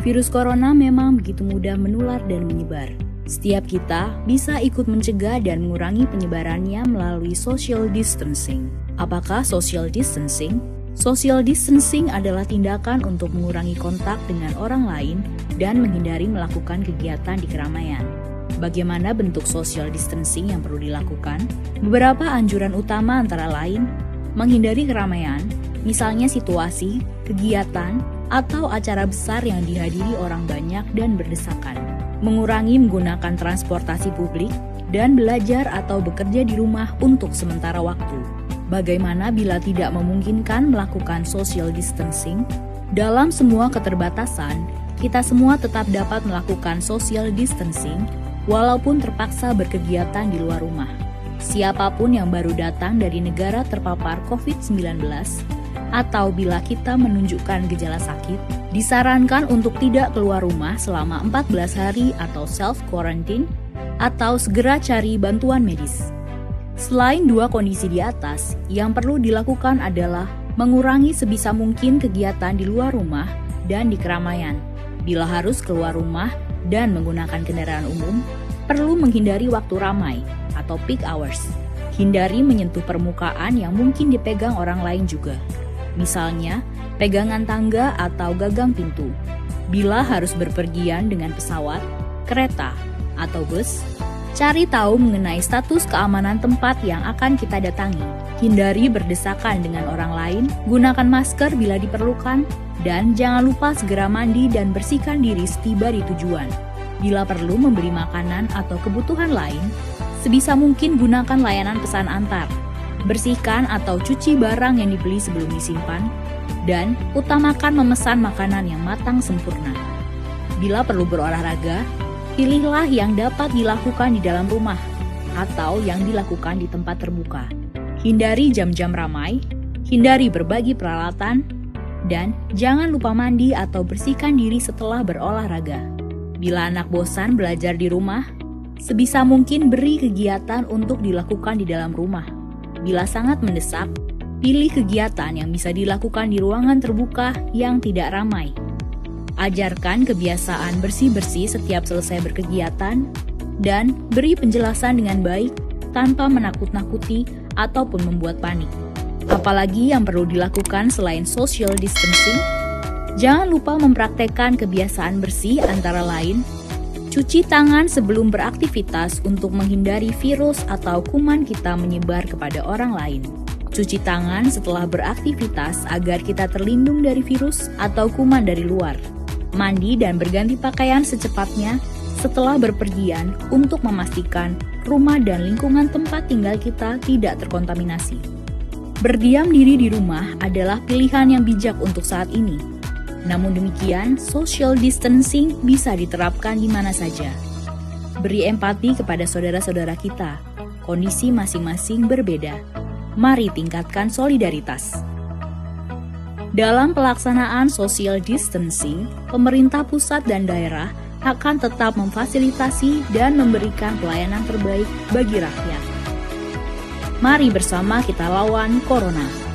Virus corona memang begitu mudah menular dan menyebar. Setiap kita bisa ikut mencegah dan mengurangi penyebarannya melalui social distancing. Apakah social distancing? Social distancing adalah tindakan untuk mengurangi kontak dengan orang lain dan menghindari melakukan kegiatan di keramaian. Bagaimana bentuk social distancing yang perlu dilakukan? Beberapa anjuran utama antara lain, menghindari keramaian, misalnya situasi, kegiatan, atau acara besar yang dihadiri orang banyak dan berdesakan. Mengurangi menggunakan transportasi publik dan belajar atau bekerja di rumah untuk sementara waktu. Bagaimana bila tidak memungkinkan melakukan social distancing? Dalam semua keterbatasan, kita semua tetap dapat melakukan social distancing walaupun terpaksa berkegiatan di luar rumah. Siapapun yang baru datang dari negara terpapar COVID-19 atau bila kita menunjukkan gejala sakit, disarankan untuk tidak keluar rumah selama 14 hari atau self-quarantine atau segera cari bantuan medis. Selain dua kondisi di atas, yang perlu dilakukan adalah mengurangi sebisa mungkin kegiatan di luar rumah dan di keramaian. Bila harus keluar rumah dan menggunakan kendaraan umum, perlu menghindari waktu ramai atau peak hours. Hindari menyentuh permukaan yang mungkin dipegang orang lain juga. Misalnya, pegangan tangga atau gagang pintu. Bila harus berpergian dengan pesawat, kereta, atau bus, cari tahu mengenai status keamanan tempat yang akan kita datangi. Hindari berdesakan dengan orang lain, gunakan masker bila diperlukan, dan jangan lupa segera mandi dan bersihkan diri setiba di tujuan. Bila perlu membeli makanan atau kebutuhan lain, sebisa mungkin gunakan layanan pesan antar. Bersihkan atau cuci barang yang dibeli sebelum disimpan, dan utamakan memesan makanan yang matang sempurna. Bila perlu berolahraga, pilihlah yang dapat dilakukan di dalam rumah atau yang dilakukan di tempat terbuka. Hindari jam-jam ramai, hindari berbagi peralatan, dan jangan lupa mandi atau bersihkan diri setelah berolahraga. Bila anak bosan belajar di rumah, sebisa mungkin beri kegiatan untuk dilakukan di dalam rumah. Bila sangat mendesak, pilih kegiatan yang bisa dilakukan di ruangan terbuka yang tidak ramai. Ajarkan kebiasaan bersih-bersih setiap selesai berkegiatan, dan beri penjelasan dengan baik tanpa menakut-nakuti ataupun membuat panik. Apalagi yang perlu dilakukan selain social distancing, jangan lupa mempraktekkan kebiasaan bersih antara lain, cuci tangan sebelum beraktivitas untuk menghindari virus atau kuman kita menyebar kepada orang lain. Cuci tangan setelah beraktivitas agar kita terlindung dari virus atau kuman dari luar. Mandi dan berganti pakaian secepatnya setelah berpergian untuk memastikan rumah dan lingkungan tempat tinggal kita tidak terkontaminasi. Berdiam diri di rumah adalah pilihan yang bijak untuk saat ini. Namun demikian, social distancing bisa diterapkan di mana saja. Beri empati kepada saudara-saudara kita. Kondisi masing-masing berbeda. Mari tingkatkan solidaritas. Dalam pelaksanaan social distancing, pemerintah pusat dan daerah akan tetap memfasilitasi dan memberikan pelayanan terbaik bagi rakyat. Mari bersama kita lawan corona.